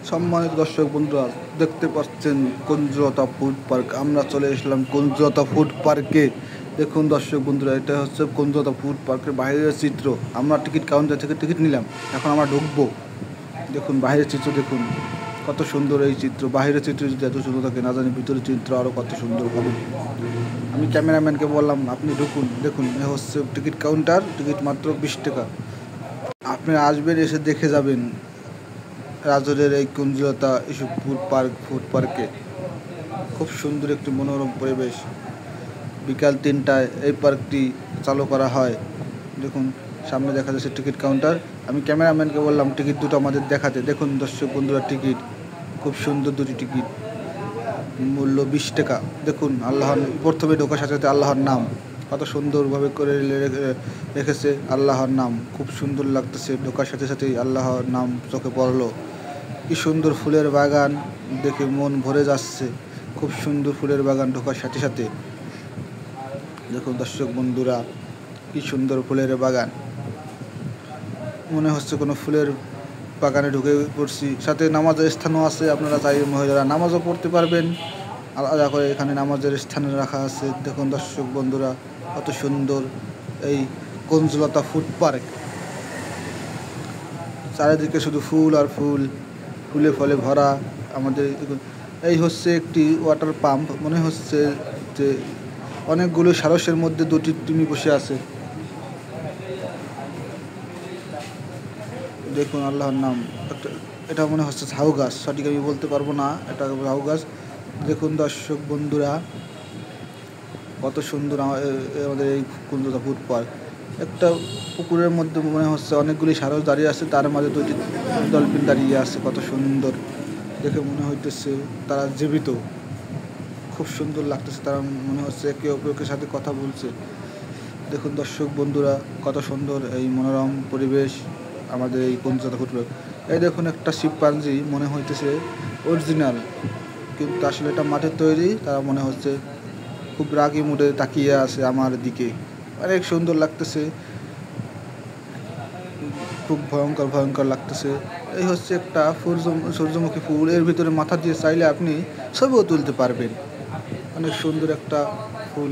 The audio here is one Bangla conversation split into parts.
সম্মানিত দর্শক বন্ধুরা, দেখতে পাচ্ছেন কুঞ্জলতা ফুড পার্ক। আমরা চলে এসলাম কুঞ্জলতা ফুড পার্কে। দেখুন দর্শক বন্ধুরা, এটা হচ্ছে কুঞ্জলতা ফুড পার্কের বাইরের চিত্র। আমরা টিকিট কাউন্টার থেকে টিকিট নিলাম, এখন আমরা ঢুকবো। দেখুন বাইরের চিত্র, দেখুন কত সুন্দর এই চিত্র। বাইরের চিত্র যদি এত সুন্দর থাকে, না জানি ভিতরের চিত্র আরও কত সুন্দর হবে। আমি ক্যামেরাম্যানকে বললাম আপনি ঢুকুন। দেখুন এ হচ্ছে টিকিট কাউন্টার, টিকিট মাত্র 20 টাকা। আপনি আসবেন, এসে দেখে যাবেন রাজরের এই কুঞ্জলতা ইস্যু ফুড পার্কে। খুব সুন্দর একটি মনোরম পরিবেশ। বিকাল 3টায় এই পার্কটি চালু করা হয়। দেখুন সামনে দেখা যাচ্ছে টিকিট কাউন্টার। আমি ক্যামেরাম্যানকে বললাম টিকিট দুটো আমাদের দেখাতে। দেখুন দর্শক বন্ধুরা, টিকিট খুব সুন্দর দুটি টিকিট, মূল্য 20 টাকা। দেখুন আল্লাহর, প্রথমে ঢোকার সাথে সাথে আল্লাহর নাম কত সুন্দরভাবে করে রেখেছে। আল্লাহর নাম খুব সুন্দর লাগতেছে। ঢোকার সাথে সাথেই আল্লাহর নাম চোখে পড়লো। কি সুন্দর ফুলের বাগান, দেখে মন ভরে যাচ্ছে। খুব সুন্দর ফুলের বাগান ঢোকার সাথে সাথে। দেখুন দর্শক বন্ধুরা, কি সুন্দর ফুলের বাগান, মনে হচ্ছে কোনো ফুলের বাগানে ঢুকে পড়ছি। সাথে নামাজের স্থানও আছে, আপনারা চাই মহিলারা নামাজও পড়তে পারবেন। আলাদা করে এখানে নামাজের স্থানে রাখা আছে। দেখুন দর্শক বন্ধুরা, কত সুন্দর এই কুঞ্জলতা ফুড পার্ক। চারিদিকে শুধু ফুল আর ফুল, ফুলে ফলে ভরা। আমাদের এই হচ্ছে একটি ওয়াটার পাম্প। মনে হচ্ছে যে অনেকগুলো সারসের মধ্যে দুটি তিমি বসে আছে। দেখুন আল্লাহর নাম, এটা মনে হচ্ছে ঝাউ গাছ, সঠিক আমি বলতে পারবো না, এটা ঝাউ গাছ। দেখুন দর্শক বন্ধুরা, কত সুন্দর আমাদের এই কুঞ্জলতা ফুড পার্ক। একটা পুকুরের মধ্যে মনে হচ্ছে অনেকগুলি সারস দাঁড়িয়ে আছে, তার মাঝে দুটি ডলফিন দাঁড়িয়ে আছে। কত সুন্দর দেখে মনে হইতেছে তারা জীবিত। খুব সুন্দর লাগতেছে, তারা মনে হচ্ছে একে অপরের সাথে কথা বলছে। দেখুন দর্শক বন্ধুরা, কত সুন্দর এই মনোরম পরিবেশ আমাদের এই কুঞ্জলতা ফুড পার্ক। এই দেখুন একটা শিবপাঞ্জি, মনে হইতেছে অরিজিনাল, কিন্তু আসলে এটা মাটির তৈরি। তারা মনে হচ্ছে খুব রাগি মুডে তাকিয়ে আছে আমার দিকে। অনেক সুন্দর লাগতেছে, খুব ভয়ঙ্কর ভয়ঙ্কর লাগতেছে। এই হচ্ছে একটা সূর্যমুখী ফুল, এর ভিতরে মাথা দিয়ে চাইলে আপনি ছবিও তুলতে পারবেন। অনেক সুন্দর একটা ফুল।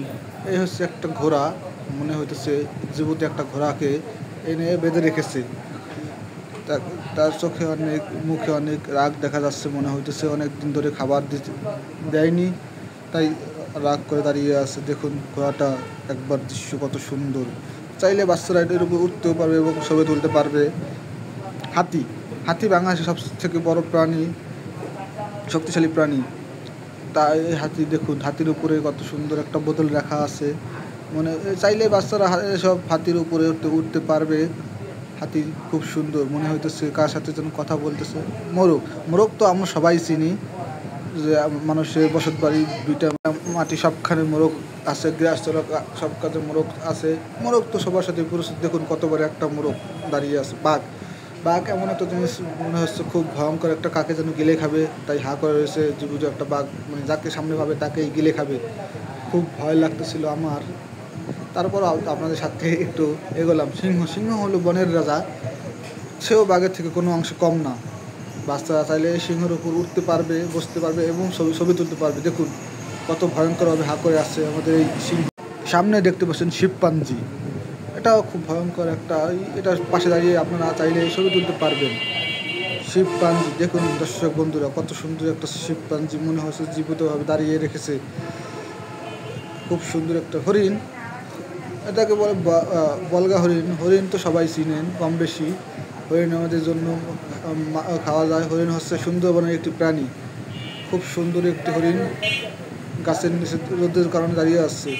এই হচ্ছে একটা ঘোড়া, মনে হইতেছে জীবতে একটা ঘোড়াকে এনে বেঁধে রেখেছে। তার চোখে অনেক, মুখে অনেক রাগ দেখা যাচ্ছে। মনে হইতেছে অনেক দিন ধরে খাবার দেয়নি, তাই রাগ করে দাঁড়িয়ে আছে। দেখুন ঘোড়াটা, একবার দৃশ্য কত সুন্দর। চাইলে বাচ্চারা এটার উপর উঠতেও পারবে এবং ছবি তুলতে পারবে। হাতি, হাতি বাংলাদেশের সব থেকে বড় প্রাণী, শক্তিশালী প্রাণী। তাই হাতি, দেখুন হাতির উপরে কত সুন্দর একটা বোতল রাখা আছে। মানে চাইলে বাচ্চারা সব হাতির উপরে উঠতে পারবে। হাতি খুব সুন্দর, মনে হইতেছে কার সাথে যেন কথা বলতেছে। মোরগ, মোরগ তো আমরা সবাই চিনি, যে মানুষের বসত বাড়ি দুইটা মাটি সবখানে মোরগ আছে, গ্রাস সব কাজে মোরগ আছে। মোরগ তো সবার সাথে পরিচিত। দেখুন কত বড় একটা মোরগ দাঁড়িয়ে আছে। বাঘ, বাঘ এমন একটা জিনিস, মনে হচ্ছে খুব ভয়ঙ্কর, একটা কাকে যেন গিলে খাবে, তাই হা করে রয়েছে। যে বুঝে একটা বাঘ, মানে যাকে সামনে পাবে তাকেই গিলে খাবে। খুব ভয় লাগতেছিল আমার। তারপর আপনাদের সাথে একটু এগোলাম। সিংহ, সিংহ হলো বনের রাজা, সেও বাঘের থেকে কোনো অংশে কম না। বাচ্চারা চাইলে সিংহের উপর উঠতে পারবে, বসতে পারবে এবং ছবি তুলতে পারবে। দেখুন কত ভয়ঙ্করভাবে হা করে আসছে আমাদের এই সিংহ। সামনে দেখতে পাচ্ছেন শিবপাঞ্জি, এটাও খুব ভয়ঙ্কর একটা। এটার পাশে দাঁড়িয়ে আপনারা চাইলে ছবি তুলতে পারবেন। শিবপাঞ্জি, দেখুন দর্শক বন্ধুরা, কত সুন্দর একটা শিবপাঞ্জি, মনে হচ্ছে জীবিতভাবে দাঁড়িয়ে রেখেছে। খুব সুন্দর একটা হরিণ, এটাকে বলে বলগা হরিণ। হরিণ তো সবাই চিনেন কম বেশি। হরিণ আমাদের জন্য খাওয়া যায়। হরিণ হচ্ছে সুন্দরবনের একটি প্রাণী। খুব সুন্দর একটি হরিণ গাছের নিচে রোদের কারণে দাঁড়িয়ে আসছে।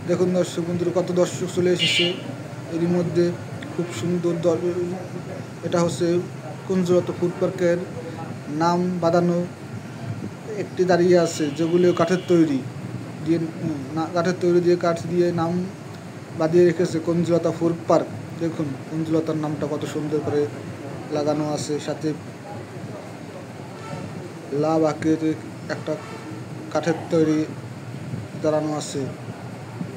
দেখুন দর্শক বন্ধুরা, কত দর্শক চলে এসেছে এরই মধ্যে। খুব সুন্দর। এটা হচ্ছে কুঞ্জলতা ফুড পার্কের নাম বাঁধানো একটি দাঁড়িয়ে আছে, যেগুলো কাঠের তৈরি দিয়ে, কাঠের তৈরি দিয়ে, কাঠ দিয়ে নাম বাঁধিয়ে রেখেছে কুঞ্জলতা ফুড পার্ক। দেখুন কুঞ্জলতার নামটা কত সুন্দর করে লাগানো আছে। সাথে লাভ আকৃতির একটা কাঠের তৈরি দাঁড়ানো আছে।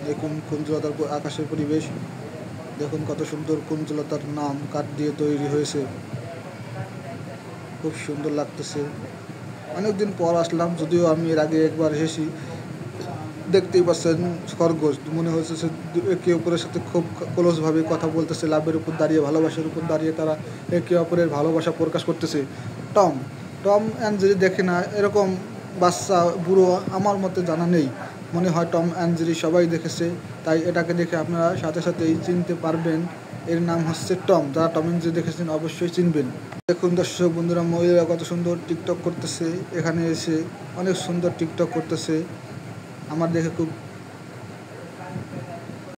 দেখুন কুঞ্জলতার আকাশের পরিবেশ, দেখুন কত সুন্দর কুঞ্জলতার নাম কাঠ দিয়ে তৈরি হয়েছে। খুব সুন্দর লাগতেছে। অনেকদিন পর আসলাম, যদিও আমি এর আগে একবার এসেছি। দেখতেই পাচ্ছেন খরগোশ, মনে হচ্ছে একে অপরের সাথে খুব ক্লোজভাবে কথা বলতেছে, লাভের উপর দাঁড়িয়ে, ভালোবাসার উপর দাঁড়িয়ে তারা একে অপরের ভালোবাসা প্রকাশ করতেছে। টম টম অ্যান্ড জেরি দেখে না এরকম বাচ্চা বুড়ো আমার মতে জানা নেই। মনে হয় টম অ্যান্ড জেরি সবাই দেখেছে, তাই এটাকে দেখে আপনারা সাথে সাথেই চিনতে পারবেন। এর নাম হচ্ছে টম। যারা টম অ্যান্ড জেরি দেখেছেন অবশ্যই চিনবেন। দেখুন দর্শক বন্ধুরা, মহিলারা কত সুন্দর টিকটক করতেছে, এখানে এসে অনেক সুন্দর টিকটক করতেছে। আমার দেখে খুব